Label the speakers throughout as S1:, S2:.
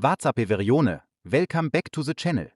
S1: What's up everyone, welcome back to the channel.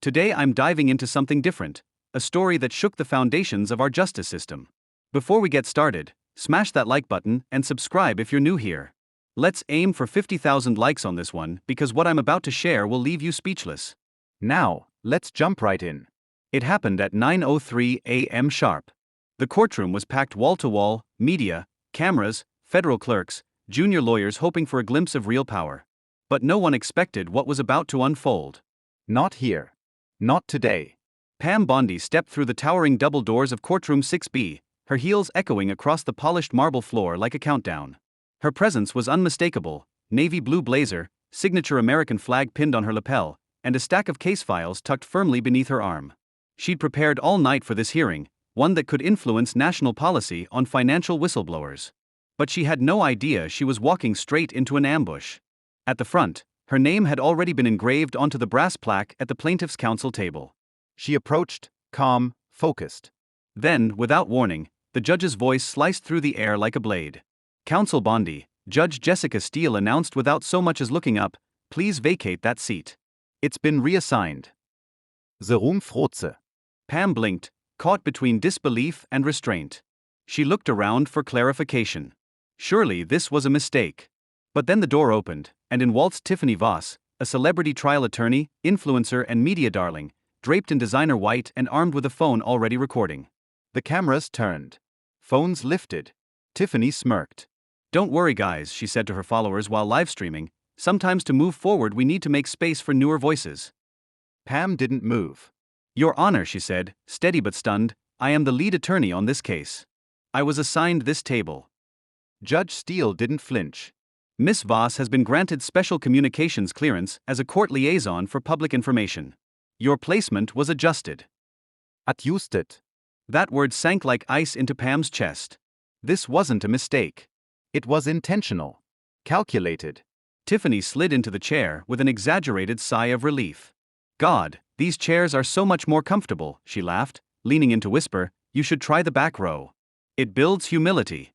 S2: Today I'm diving into something different, a story that shook the foundations of our justice system. Before we get started, smash that like button and subscribe if you're new here. Let's aim for 50,000 likes on this one because what I'm about to share will leave you speechless.
S1: Now, let's jump right in.
S2: It happened at 9:03 a.m. sharp. The courtroom was packed wall to wall, media, cameras, federal clerks, junior lawyers hoping for a glimpse of real power. But no one expected what was about to unfold.
S1: Not here. Not today.
S2: Pam Bondi stepped through the towering double doors of Courtroom 6B, her heels echoing across the polished marble floor like a countdown. Her presence was unmistakable: navy blue blazer, signature American flag pinned on her lapel, and a stack of case files tucked firmly beneath her arm. She'd prepared all night for this hearing, one that could influence national policy on financial whistleblowers. But she had no idea she was walking straight into an ambush. At the front, her name had already been engraved onto the brass plaque at the plaintiff's counsel table.
S1: She approached, calm, focused.
S2: Then, without warning, the judge's voice sliced through the air like a blade. "Counsel Bondi," Judge Jessica Steele announced without so much as looking up, "please vacate that seat.
S1: It's been reassigned." The room froze.
S2: Pam blinked, caught between disbelief and restraint. She looked around for clarification. Surely this was a mistake. But then the door opened, and in waltzed Tiffany Voss, a celebrity trial attorney, influencer and media darling, draped in designer white and armed with a phone already recording.
S1: The cameras turned. Phones lifted. Tiffany smirked.
S2: "Don't worry guys," she said to her followers while live streaming, "sometimes to move forward we need to make space for newer voices."
S1: Pam didn't move.
S2: "Your Honor," she said, steady but stunned, "I am the lead attorney on this case. I was assigned this table."
S1: Judge Steele didn't flinch.
S2: "Miss Voss has been granted special communications clearance as a court liaison for public information. Your placement was adjusted."
S1: Adjusted.
S2: That word sank like ice into Pam's chest. This wasn't a mistake.
S1: It was intentional. Calculated.
S2: Tiffany slid into the chair with an exaggerated sigh of relief. "God, these chairs are so much more comfortable," she laughed, leaning in to whisper, "You should try the back row. It builds humility."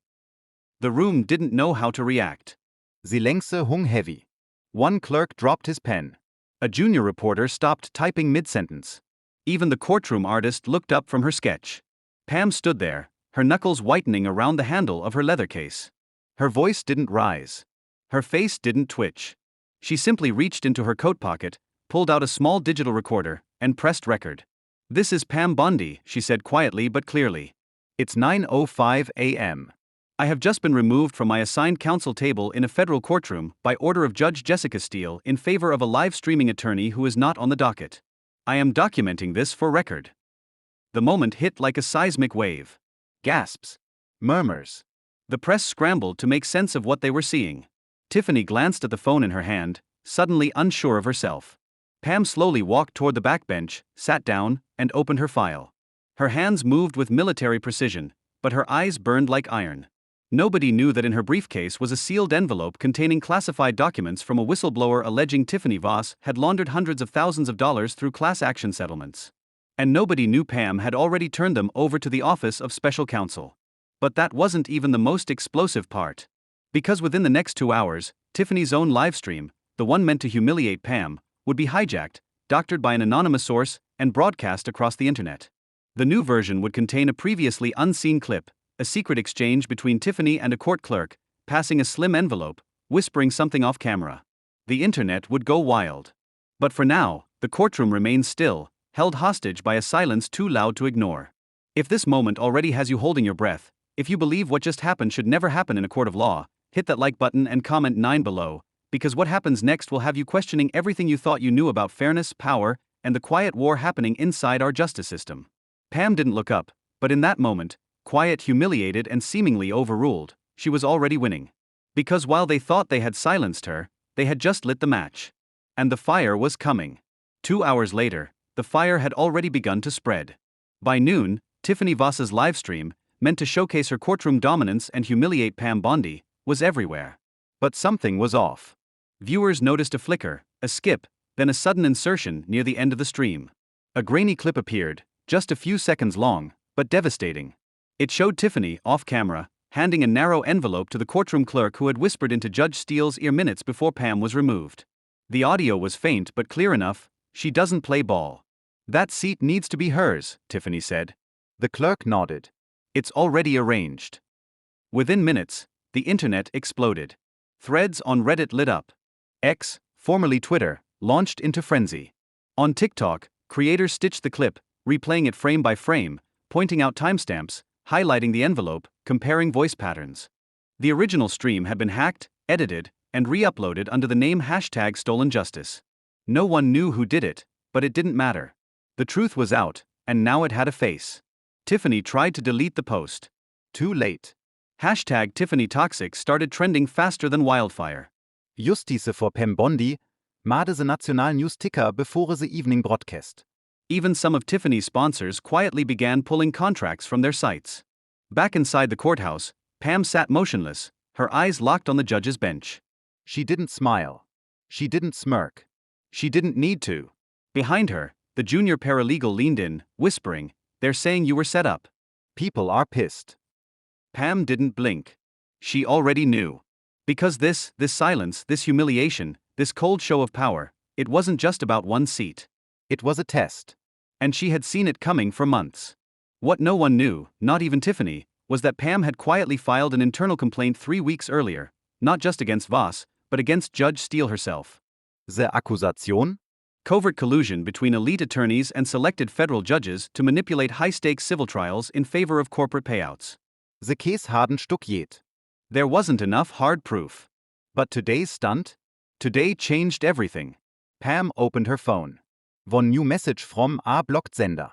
S2: The room didn't know how to react.
S1: The Längse hung heavy. One clerk dropped his pen.
S2: A junior reporter stopped typing mid-sentence. Even the courtroom artist looked up from her sketch. Pam stood there, her knuckles whitening around the handle of her leather case. Her voice didn't rise. Her face didn't twitch. She simply reached into her coat pocket, pulled out a small digital recorder, and pressed record. "This is Pam Bondi," she said quietly but clearly.
S1: "It's 9:05 a.m.
S2: I have just been removed from my assigned counsel table in a federal courtroom by order of Judge Jessica Steele in favor of a live streaming attorney who is not on the docket. I am documenting this for record." The moment hit like a seismic wave.
S1: Gasps. Murmurs.
S2: The press scrambled to make sense of what they were seeing. Tiffany glanced at the phone in her hand, suddenly unsure of herself. Pam slowly walked toward the backbench, sat down, and opened her file. Her hands moved with military precision, but her eyes burned like iron. Nobody knew that in her briefcase was a sealed envelope containing classified documents from a whistleblower alleging Tiffany Voss had laundered hundreds of thousands of dollars through class action settlements. And nobody knew Pam had already turned them over to the Office of Special Counsel. But that wasn't even the most explosive part. Because within the next 2 hours, Tiffany's own livestream, the one meant to humiliate Pam, would be hijacked, doctored by an anonymous source, and broadcast across the internet. The new version would contain a previously unseen clip, a secret exchange between Tiffany and a court clerk, passing a slim envelope, whispering something off camera. The internet would go wild. But for now, the courtroom remains still, held hostage by a silence too loud to ignore. If this moment already has you holding your breath, if you believe what just happened should never happen in a court of law, hit that like button and comment 9 below, because what happens next will have you questioning everything you thought you knew about fairness, power, and the quiet war happening inside our justice system. Pam didn't look up, but in that moment, quiet, humiliated, and seemingly overruled, she was already winning. Because while they thought they had silenced her, they had just lit the match. And the fire was coming. 2 hours later, the fire had already begun to spread. By noon, Tiffany Voss's livestream, meant to showcase her courtroom dominance and humiliate Pam Bondi, was everywhere. But something was off. Viewers noticed a flicker, a skip, then a sudden insertion near the end of the stream. A grainy clip appeared, just a few seconds long, but devastating. It showed Tiffany, off camera, handing a narrow envelope to the courtroom clerk who had whispered into Judge Steele's ear minutes before Pam was removed. The audio was faint but clear enough. She doesn't play ball. That seat needs to be hers, Tiffany said.
S1: The clerk nodded.
S2: It's already arranged. Within minutes, the internet exploded. Threads on Reddit lit up. X, formerly Twitter, launched into frenzy. On TikTok, creators stitched the clip, replaying it frame by frame, pointing out timestamps, highlighting the envelope, comparing voice patterns. The original stream had been hacked, edited, and re-uploaded under the name #StolenJustice. No one knew who did it, but it didn't matter. The truth was out, and now it had a face. Tiffany tried to delete the post.
S1: Too late.
S2: #TiffanyToxic started trending faster than wildfire.
S1: Justice for Pam Bondi, made the national news ticker before the evening broadcast.
S2: Even some of Tiffany's sponsors quietly began pulling contracts from their sites. Back inside the courthouse, Pam sat motionless, her eyes locked on the judge's bench.
S1: She didn't smile. She didn't smirk.
S2: She didn't need to. Behind her, the junior paralegal leaned in, whispering, "They're saying you were set up."
S1: People are pissed.
S2: Pam didn't blink. She already knew. Because this silence, this humiliation, this cold show of power, it wasn't just about one seat.
S1: It was a test.
S2: And she had seen it coming for months. What no one knew, not even Tiffany, was that Pam had quietly filed an internal complaint 3 weeks earlier, not just against Voss, but against Judge Steele herself.
S1: The accusation?
S2: Covert collusion between elite attorneys and selected federal judges to manipulate high-stakes civil trials in favor of corporate payouts.
S1: The case hadn't stuck yet.
S2: There wasn't enough hard proof.
S1: But today's stunt?
S2: Today changed everything.
S1: Pam opened her phone. One new message from a blocked sender.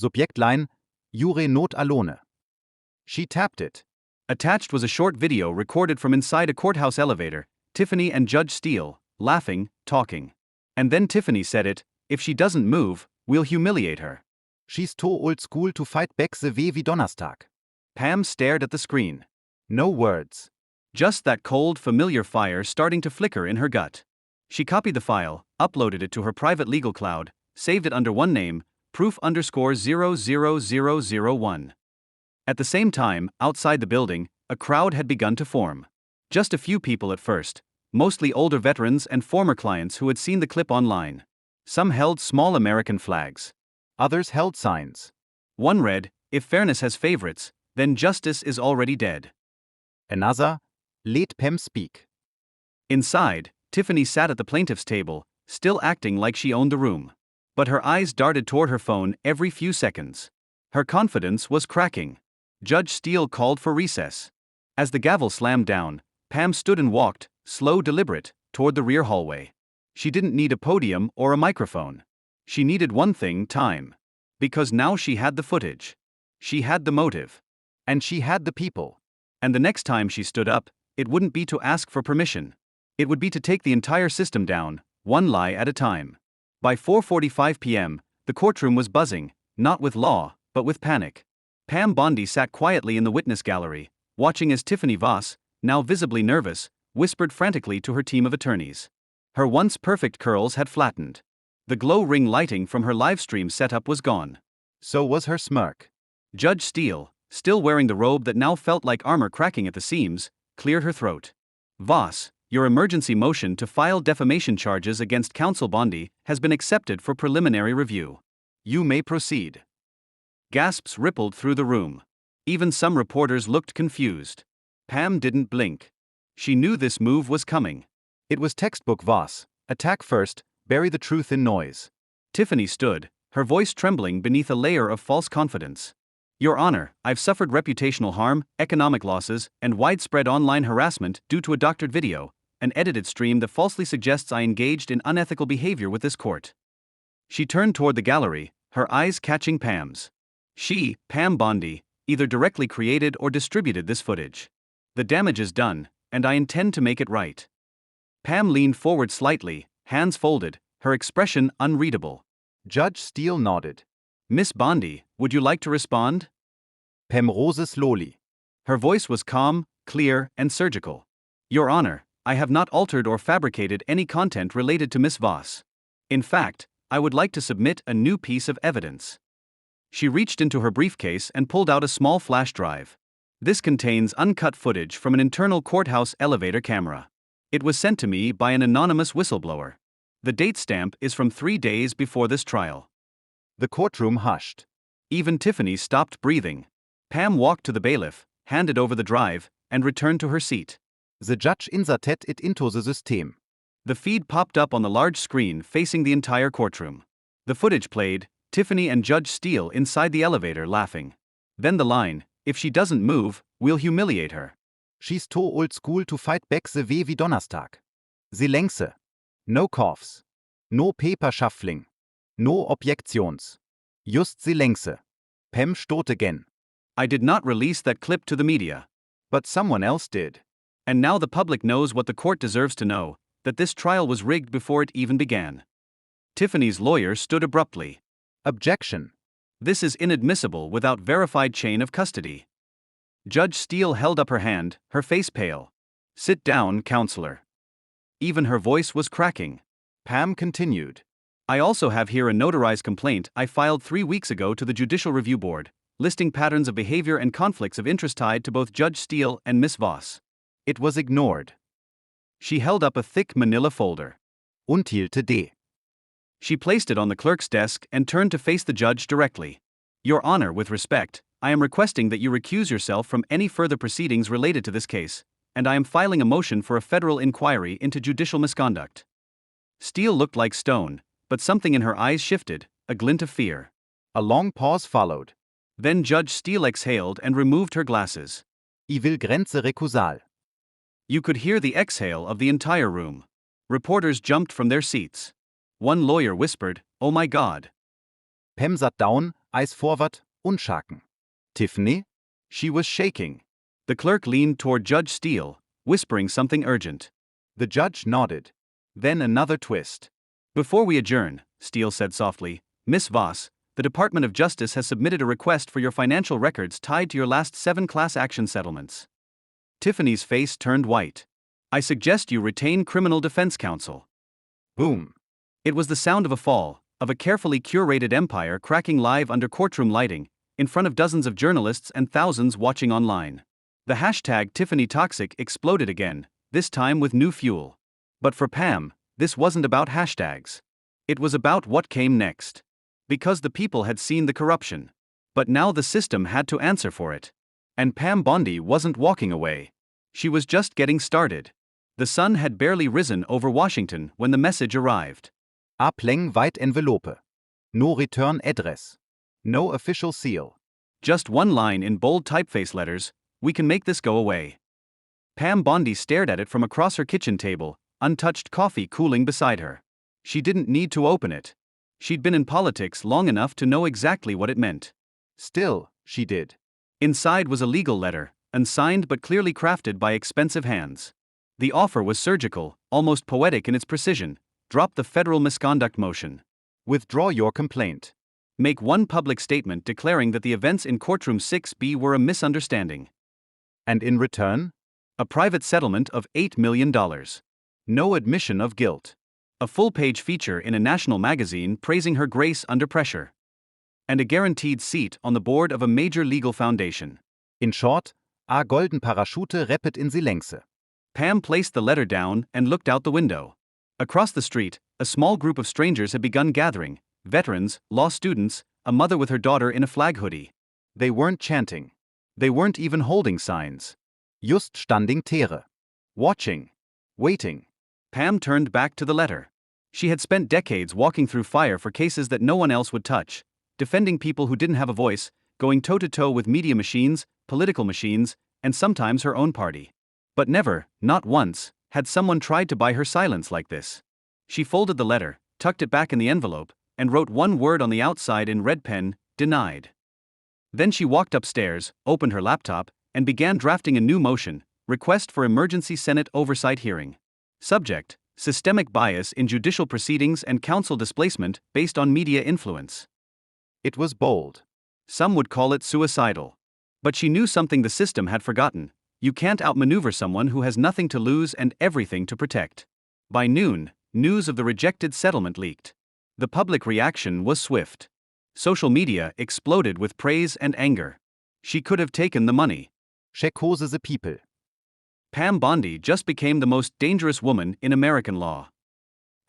S1: Subjektline, Jure not alone. She tapped it.
S2: Attached was a short video recorded from inside a courthouse elevator, Tiffany and Judge Steele, laughing, talking. And then Tiffany said it, "If she doesn't move, we'll humiliate her."
S1: She's too old school to fight back the way wie Donnerstag.
S2: Pam stared at the screen.
S1: No words.
S2: Just that cold, familiar fire starting to flicker in her gut. She copied the file, uploaded it to her private legal cloud, saved it under one name, proof_00001. At the same time, outside the building, a crowd had begun to form. Just a few people at first, mostly older veterans and former clients who had seen the clip online. Some held small American flags.
S1: Others held signs.
S2: One read, "If fairness has favorites, then justice is already dead."
S1: Another, "Let Pam speak."
S2: Inside, Tiffany sat at the plaintiff's table, still acting like she owned the room. But her eyes darted toward her phone every few seconds. Her confidence was cracking. Judge Steele called for recess. As the gavel slammed down, Pam stood and walked, slow, deliberate, toward the rear hallway. She didn't need a podium or a microphone. She needed one thing: time. Because now she had the footage. She had the motive.
S1: And she had the people.
S2: And the next time she stood up, it wouldn't be to ask for permission. It would be to take the entire system down, one lie at a time. By 4:45 p.m., the courtroom was buzzing, not with law, but with panic. Pam Bondi sat quietly in the witness gallery, watching as Tiffany Voss, now visibly nervous, whispered frantically to her team of attorneys. Her once perfect curls had flattened. The glow ring lighting from her livestream setup was gone.
S1: So was her smirk.
S2: Judge Steele, still wearing the robe that now felt like armor cracking at the seams, cleared her throat. "Voss, your emergency motion to file defamation charges against counsel Bondi has been accepted for preliminary review. You may proceed." Gasps rippled through the room. Even some reporters looked confused. Pam didn't blink. She knew this move was coming.
S1: It was textbook Voss. Attack first, bury the truth in noise.
S2: Tiffany stood, her voice trembling beneath a layer of false confidence. "Your Honor, I've suffered reputational harm, economic losses, and widespread online harassment due to a doctored video, an edited stream that falsely suggests I engaged in unethical behavior with this court." She turned toward the gallery, her eyes catching Pam's. She, Pam Bondi, either directly created or distributed this footage. The damage is done, and I intend to make it right. Pam leaned forward slightly, hands folded, her expression unreadable.
S1: Judge Steele nodded.
S2: "Miss Bondi, would you like to respond?"
S1: Pam rose slowly.
S2: Her voice was calm, clear, and surgical. "Your Honor, I have not altered or fabricated any content related to Miss Voss. In fact, I would like to submit a new piece of evidence." She reached into her briefcase and pulled out a small flash drive. This contains uncut footage from an internal courthouse elevator camera. It was sent to me by an anonymous whistleblower. The date stamp is from 3 days before this trial.
S1: The courtroom hushed.
S2: Even Tiffany stopped breathing. Pam walked to the bailiff, handed over the drive, and returned to her seat.
S1: The judge inserted it into the system.
S2: The feed popped up on the large screen facing the entire courtroom. The footage played, Tiffany and Judge Steele inside the elevator laughing. Then the line, "If she doesn't move, we'll humiliate her."
S1: She's too old school to fight back the way wie Donnerstag. Sie längse. No coughs. No paper shuffling. No objections. Just sie längse. Pam stood again.
S2: I did not release that clip to the media.
S1: But someone else did.
S2: And now the public knows what the court deserves to know, that this trial was rigged before it even began. Tiffany's lawyer stood abruptly.
S1: Objection.
S2: This is inadmissible without verified chain of custody. Judge Steele held up her hand, her face pale. "Sit down, counselor." Even her voice was cracking.
S1: Pam continued.
S2: I also have here a notarized complaint I filed 3 weeks ago to the Judicial Review Board, listing patterns of behavior and conflicts of interest tied to both Judge Steele and Miss Voss.
S1: It was ignored.
S2: She held up a thick manila folder.
S1: Unthielte D.
S2: She placed it on the clerk's desk and turned to face the judge directly. Your Honor, with respect, I am requesting that you recuse yourself from any further proceedings related to this case, and I am filing a motion for a federal inquiry into judicial misconduct. Steele looked like stone, but something in her eyes shifted, a glint of fear.
S1: A long pause followed.
S2: Then Judge Steele exhaled and removed her glasses.
S1: I will grenze recusal.
S2: You could hear the exhale of the entire room. Reporters jumped from their seats. One lawyer whispered, "Oh my God."
S1: Pam sat down, eyes forward, unshaken. Tiffany? She was shaking.
S2: The clerk leaned toward Judge Steele, whispering something urgent.
S1: The judge nodded. Then another twist.
S2: Before we adjourn, Steele said softly, Miss Voss, the Department of Justice has submitted a request for your financial records tied to your last 7 class action settlements. Tiffany's face turned white. I suggest you retain criminal defense counsel.
S1: Boom.
S2: It was the sound of a fall, of a carefully curated empire cracking live under courtroom lighting, in front of dozens of journalists and thousands watching online. The hashtag #TiffanyToxic exploded again, this time with new fuel. But for Pam, this wasn't about hashtags. It was about what came next. Because the people had seen the corruption. But now the system had to answer for it. And Pam Bondi wasn't walking away. She was just getting started. The sun had barely risen over Washington when the message arrived.
S1: A plein white envelope. No return address. No official seal.
S2: Just one line in bold typeface letters, "We can make this go away." Pam Bondi stared at it from across her kitchen table, untouched coffee cooling beside her. She didn't need to open it. She'd been in politics long enough to know exactly what it meant.
S1: Still, she did.
S2: Inside was a legal letter, unsigned but clearly crafted by expensive hands. The offer was surgical, almost poetic in its precision. Drop the federal misconduct motion.
S1: Withdraw your complaint.
S2: Make one public statement declaring that the events in Courtroom 6B were a misunderstanding.
S1: And in return?
S2: A private settlement of $8 million.
S1: No admission of guilt.
S2: A full-page feature in a national magazine praising her grace under pressure. And a guaranteed seat on the board of a major legal foundation.
S1: In short, a golden Parachute reppet in sie längse.
S2: Pam placed the letter down and looked out the window. Across the street, a small group of strangers had begun gathering, veterans, law students, a mother with her daughter in a flag hoodie.
S1: They weren't chanting. They weren't even holding signs. Just standing Tere. Watching. Waiting.
S2: Pam turned back to the letter. She had spent decades walking through fire for cases that no one else would touch, defending people who didn't have a voice, going toe-to-toe with media machines, political machines, and sometimes her own party. But never, not once, had someone tried to buy her silence like this. She folded the letter, tucked it back in the envelope, and wrote one word on the outside in red pen, "Denied." Then she walked upstairs, opened her laptop, and began drafting a new motion, request for emergency Senate oversight hearing. Subject, systemic bias in judicial proceedings and counsel displacement based on media influence.
S1: It was bold.
S2: Some would call it suicidal. But she knew something the system had forgotten. You can't outmaneuver someone who has nothing to lose and everything to protect. By noon, news of the rejected settlement leaked. The public reaction was swift. Social media exploded with praise and anger. She could have taken the money.
S1: Shekose the people.
S2: Pam Bondi just became the most dangerous woman in American law.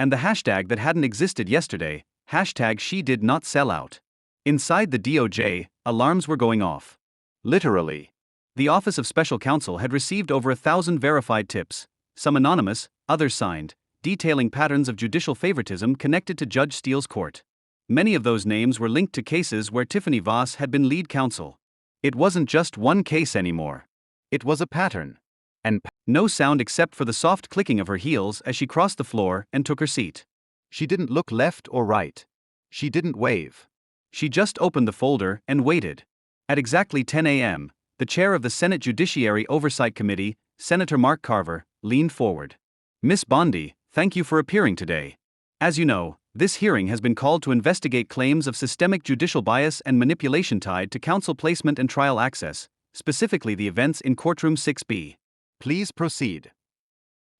S2: And the hashtag that hadn't existed yesterday, hashtag she did not sell out. Inside the DOJ, alarms were going off. Literally. The Office of Special Counsel had received over 1,000 verified tips, some anonymous, others signed, detailing patterns of judicial favoritism connected to Judge Steele's court. Many of those names were linked to cases where Tiffany Voss had been lead counsel. It wasn't just one case anymore.
S1: It was a pattern. And
S2: no sound except for the soft clicking of her heels as she crossed the floor and took her seat.
S1: She didn't look left or right. She didn't wave.
S2: She just opened the folder and waited. At exactly 10 a.m., the chair of the Senate Judiciary Oversight Committee, Senator Mark Carver, leaned forward. Miss Bondi, thank you for appearing today. As you know, this hearing has been called to investigate claims of systemic judicial bias and manipulation tied to counsel placement and trial access, specifically the events in Courtroom 6B.
S1: Please proceed.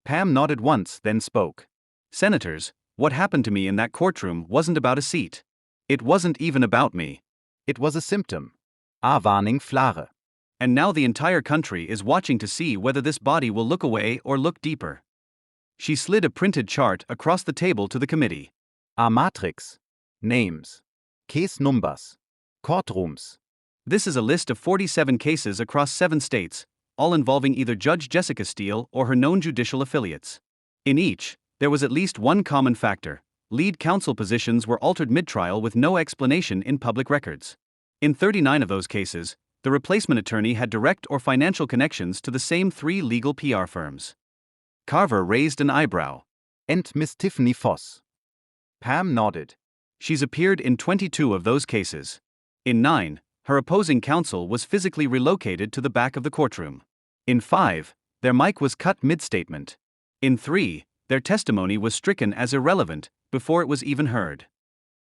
S1: Pam nodded once, then spoke.
S2: Senators, what happened to me in that courtroom wasn't about a seat. It wasn't even about me.
S1: It was a symptom. A warning flare.
S2: And now the entire country is watching to see whether this body will look away or look deeper. She slid a printed chart across the table to the committee.
S1: A matrix. Names. Case numbers. Courtrooms.
S2: This is a list of 47 cases across 7 states, all involving either Judge Jessica Steele or her known judicial affiliates. In each, there was at least one common factor: lead counsel positions were altered mid-trial with no explanation in public records. In 39 of those cases, the replacement attorney had direct or financial connections to the same 3 legal PR firms. Carver raised an eyebrow.
S1: And Miss Tiffany Voss. Pam nodded.
S2: She's appeared in 22 of those cases. In 9, her opposing counsel was physically relocated to the back of the courtroom. In 5, their mic was cut mid-statement. In 3, their testimony was stricken as irrelevant before it was even heard.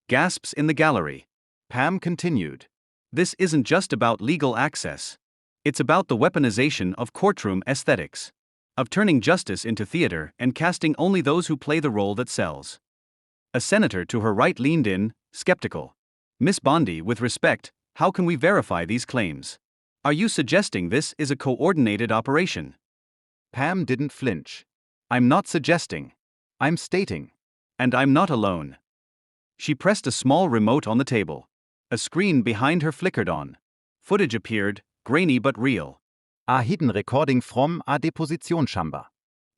S2: Gasps in the gallery.
S1: Pam continued.
S2: This isn't just about legal access. It's about the weaponization of courtroom aesthetics. Of turning justice into theater and casting only those who play the role that sells. A senator to her right leaned in, skeptical. Miss Bondi, with respect, how can we verify these claims? Are you suggesting this is a coordinated operation?
S1: Pam didn't flinch. I'm not suggesting. I'm stating.
S2: And I'm not alone. She pressed a small remote on the table. A screen behind her flickered on. Footage appeared, grainy but real.
S1: A hidden recording from a deposition chamber.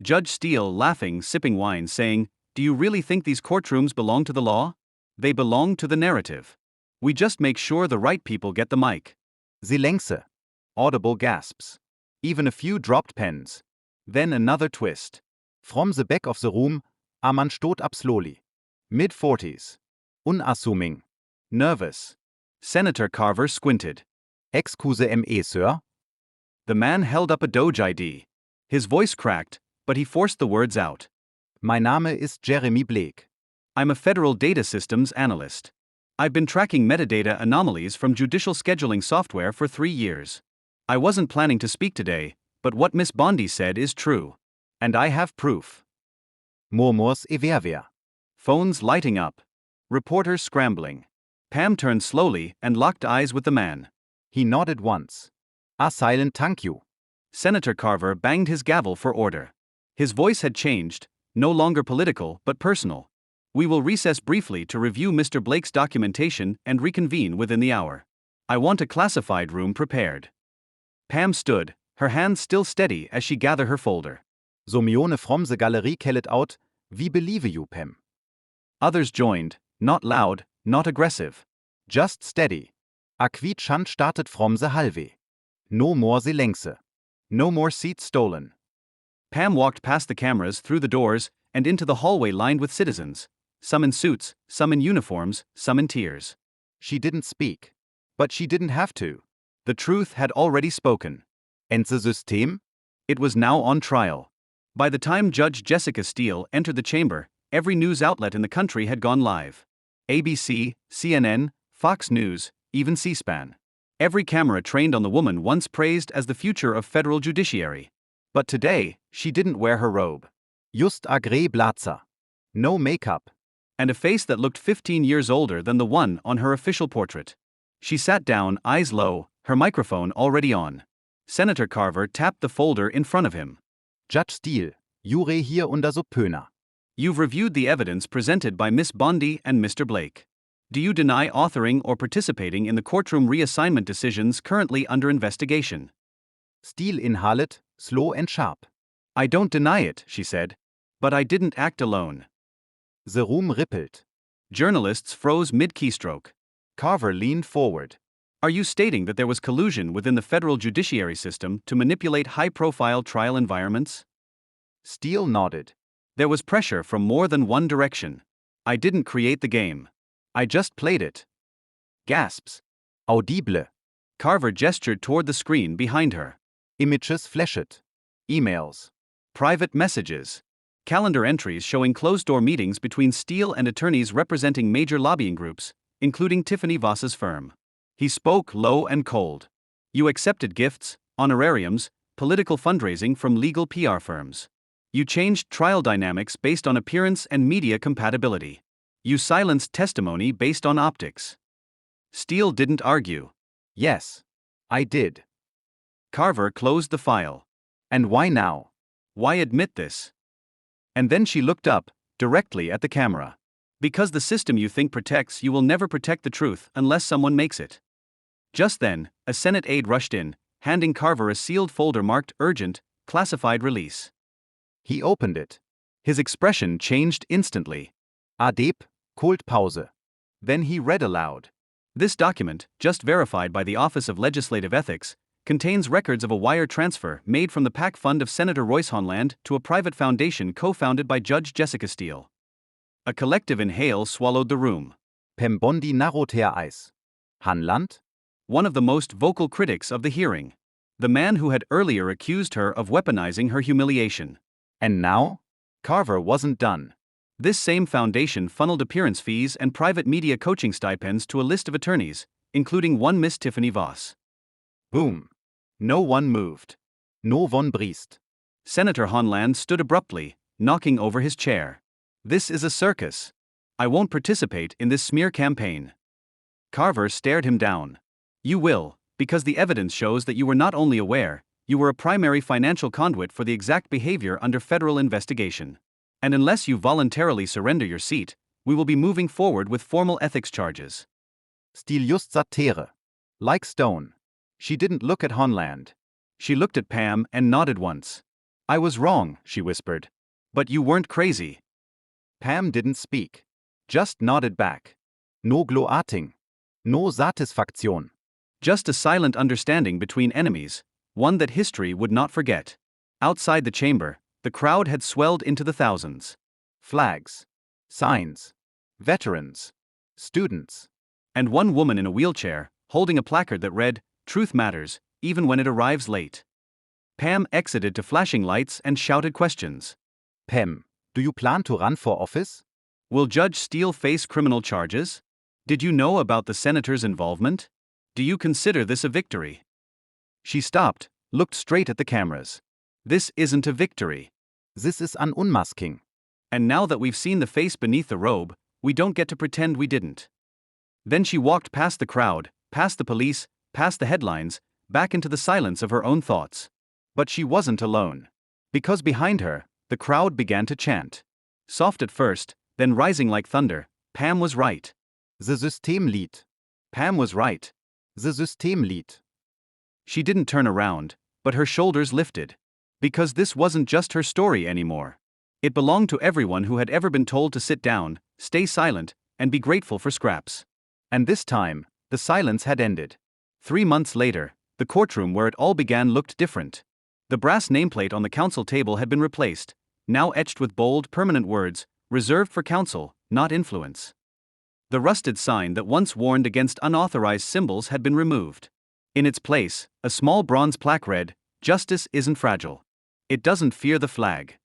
S2: Judge Steele laughing, sipping wine, saying, "Do you really think these courtrooms belong to the law? They belong to the narrative. We just make sure the right people get the mic."
S1: Silence. Audible gasps. Even a few dropped pens. Then another twist. From the back of the room, a man stood up slowly. Mid-40s. Unassuming. Nervous.
S2: Senator Carver squinted.
S1: Excusez-moi, sir.
S2: The man held up a Doge ID. His voice cracked, but he forced the words out.
S1: Mein Name ist Jeremy Blake.
S2: I'm a federal data systems analyst. I've been tracking metadata anomalies from judicial scheduling software for 3 years. I wasn't planning to speak today, but what Miss Bondi said is true. And I have proof.
S1: Murmurs everywhere.
S2: Phones lighting up. Reporters scrambling. Pam turned slowly and locked eyes with the man.
S1: He nodded once. A silent thank you.
S2: Senator Carver banged his gavel for order. His voice had changed, no longer political but personal. We will recess briefly to review Mr. Blake's documentation and reconvene within the hour. I want a classified room prepared. Pam stood, her hands still steady as she gathered her folder.
S1: Somione from the gallery called out, "We believe you, Pam."
S2: Others joined, not loud, not aggressive.
S1: Just steady. A quiet chant started from the hallway. No more silence. No more seats stolen.
S2: Pam walked past the cameras, through the doors, and into the hallway lined with citizens. Some in suits, some in uniforms, some in tears.
S1: She didn't speak. But she didn't have to.
S2: The truth had already spoken.
S1: And the system?
S2: It was now on trial. By the time Judge Jessica Steele entered the chamber, every news outlet in the country had gone live. ABC, CNN, Fox News, even C-SPAN. Every camera trained on the woman once praised as the future of federal judiciary. But today, she didn't wear her robe.
S1: Just a grey blazer. No makeup.
S2: And a face that looked 15 years older than the one on her official portrait. She sat down, eyes low, her microphone already on. Senator Carver tapped the folder in front of him.
S1: Judge Steele, Jure hier unter Subpoena.
S2: You've reviewed the evidence presented by Miss Bondi and Mr. Blake. Do you deny authoring or participating in the courtroom reassignment decisions currently under investigation?
S1: Steele inhaled, slow and sharp.
S2: I don't deny it, she said. But I didn't act alone.
S1: The room rippled.
S2: Journalists froze mid-keystroke.
S1: Carver leaned forward.
S2: Are you stating that there was collusion within the federal judiciary system to manipulate high-profile trial environments?
S1: Steele nodded.
S2: There was pressure from more than one direction. I didn't create the game. I just played it.
S1: Gasps. Audible.
S2: Carver gestured toward the screen behind her.
S1: Images flashed. Emails.
S2: Private messages. Calendar entries showing closed-door meetings between Steele and attorneys representing major lobbying groups, including Tiffany Voss's firm. He spoke low and cold. You accepted gifts, honorariums, political fundraising from legal PR firms. You changed trial dynamics based on appearance and media compatibility. You silenced testimony based on optics. Steele didn't argue.
S1: Yes, I did.
S2: Carver closed the file.
S1: And why now?
S2: Why admit this? And then she looked up, directly at the camera. Because the system you think protects you will never protect the truth unless someone makes it. Just then, a Senate aide rushed in, handing Carver a sealed folder marked Urgent, Classified Release.
S1: He opened it.
S2: His expression changed instantly.
S1: Adep, cold pause. Then he read aloud.
S2: This document, just verified by the Office of Legislative Ethics, contains records of a wire transfer made from the PAC fund of Senator Royce Honland to a private foundation co-founded by Judge Jessica Steele. A collective inhale swallowed the room.
S1: Pam Bondi narrowed her eyes. Honland?
S2: One of the most vocal critics of the hearing. The man who had earlier accused her of weaponizing her humiliation.
S1: And now? Carver wasn't done.
S2: This same foundation funneled appearance fees and private media coaching stipends to a list of attorneys, including one Miss Tiffany Voss.
S1: Boom. No one moved. No one breathed.
S2: Senator Honland stood abruptly, knocking over his chair. This is a circus. I won't participate in this smear campaign. Carver stared him down. You will, because the evidence shows that you were not only aware, you were a primary financial conduit for the exact behavior under federal investigation. And unless you voluntarily surrender your seat, we will be moving forward with formal ethics charges.
S1: Steele just sat there. Like stone. She didn't look at Honland.
S2: She looked at Pam and nodded once. I was wrong, she whispered. But you weren't crazy.
S1: Pam didn't speak. Just nodded back. No gloating. No satisfaction.
S2: Just a silent understanding between enemies, one that history would not forget. Outside the chamber, the crowd had swelled into the thousands.
S1: Flags. Signs. Veterans. Students.
S2: And one woman in a wheelchair, holding a placard that read, Truth matters, even when it arrives late. Pam exited to flashing lights and shouted questions.
S1: Pam, do you plan to run for office?
S2: Will Judge Steele face criminal charges? Did you know about the senator's involvement? Do you consider this a victory? She stopped, looked straight at the cameras. This isn't a victory.
S1: This is an unmasking.
S2: And now that we've seen the face beneath the robe, we don't get to pretend we didn't. Then she walked past the crowd, past the police, past the headlines, back into the silence of her own thoughts. But she wasn't alone. Because behind her, the crowd began to chant. Soft at first, then rising like thunder, Pam was right.
S1: The System lied.
S2: Pam was right.
S1: The System lied.
S2: She didn't turn around, but her shoulders lifted. Because this wasn't just her story anymore. It belonged to everyone who had ever been told to sit down, stay silent, and be grateful for scraps. And this time, the silence had ended. 3 months later, the courtroom where it all began looked different. The brass nameplate on the counsel table had been replaced, now etched with bold, permanent words, reserved for counsel, not influence. The rusted sign that once warned against unauthorized symbols had been removed. In its place, a small bronze plaque read, Justice isn't fragile. It doesn't fear the flag.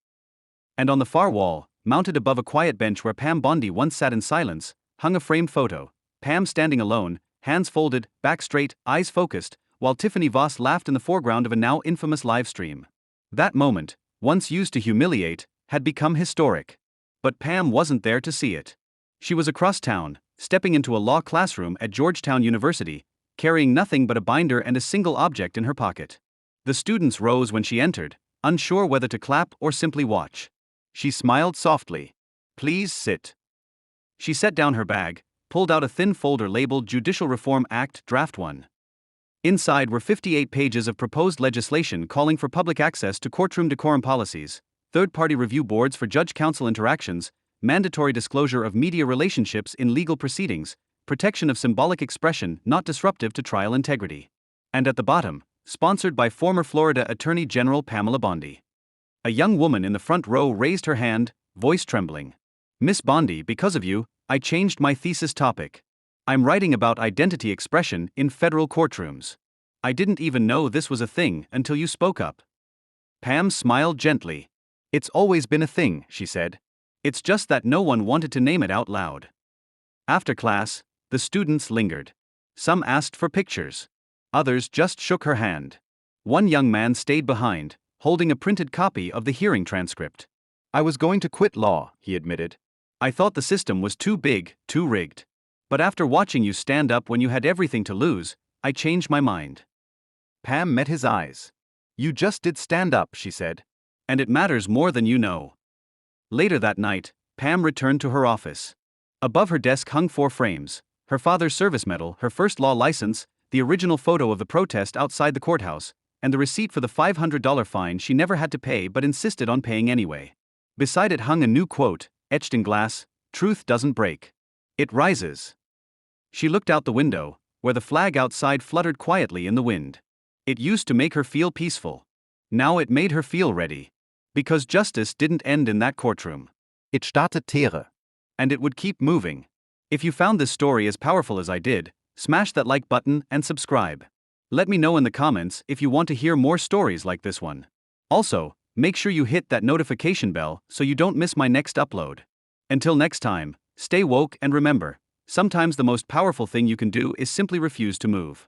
S2: And on the far wall, mounted above a quiet bench where Pam Bondi once sat in silence, hung a framed photo, Pam standing alone, hands folded, back straight, eyes focused, while Tiffany Voss laughed in the foreground of a now infamous livestream. That moment, once used to humiliate, had become historic. But Pam wasn't there to see it. She was across town, stepping into a law classroom at Georgetown University, carrying nothing but a binder and a single object in her pocket. The students rose when she entered, unsure whether to clap or simply watch. She smiled softly. Please sit. She set down her bag, pulled out a thin folder labeled Judicial Reform Act Draft 1. Inside were 58 pages of proposed legislation calling for public access to courtroom decorum policies, third-party review boards for judge-counsel interactions, mandatory disclosure of media relationships in legal proceedings, protection of symbolic expression not disruptive to trial integrity. And at the bottom, sponsored by former Florida Attorney General Pamela Bondi. A young woman in the front row raised her hand, voice trembling. Miss Bondi, because of you, I changed my thesis topic. I'm writing about identity expression in federal courtrooms. I didn't even know this was a thing until you spoke up. Pam smiled gently. It's always been a thing, she said. It's just that no one wanted to name it out loud. After class, the students lingered. Some asked for pictures. Others just shook her hand. One young man stayed behind, holding a printed copy of the hearing transcript.
S1: I was going to quit law, he admitted.
S2: I thought the system was too big, too rigged. But after watching you stand up when you had everything to lose, I changed my mind.
S1: Pam met his eyes. You just did stand up, she said.
S2: And it matters more than you know. Later that night, Pam returned to her office. Above her desk hung 4 frames: her father's service medal, her first law license, the original photo of the protest outside the courthouse, and the receipt for the $500 fine she never had to pay but insisted on paying anyway. Beside it hung a new quote, etched in glass: "Truth doesn't break. It rises." She looked out the window, where the flag outside fluttered quietly in the wind. It used to make her feel peaceful. Now it made her feel ready. Because justice didn't end in that courtroom.
S1: It started Tere.
S2: And it would keep moving. If you found this story as powerful as I did, smash that like button and subscribe. Let me know in the comments if you want to hear more stories like this one. Also, make sure you hit that notification bell so you don't miss my next upload. Until next time, stay woke and remember, sometimes the most powerful thing you can do is simply refuse to move.